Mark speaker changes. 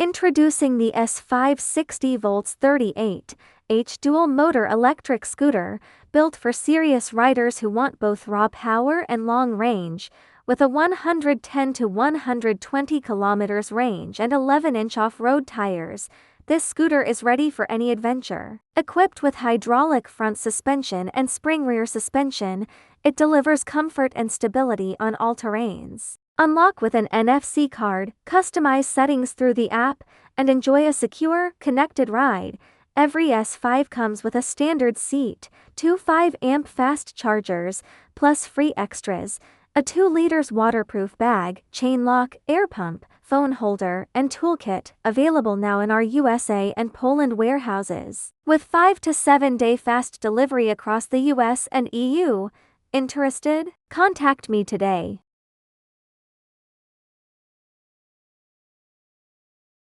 Speaker 1: Introducing the S5 60V 38H dual-motor electric scooter, built for serious riders who want both raw power and long range. With a 110 to 120 km range and 11-inch off-road tires, this scooter is ready for any adventure. Equipped with hydraulic front suspension and spring rear suspension, it delivers comfort and stability on all terrains. Unlock with an NFC card, customize settings through the app, and enjoy a secure, connected ride. Every S5 comes with a standard seat, two 5-amp fast chargers, plus free extras, a 2 liters waterproof bag, chain lock, air pump, phone holder, and toolkit, available now in our USA and Poland warehouses. With 5 to 7 day fast delivery across the US and EU. Interested? Contact me today.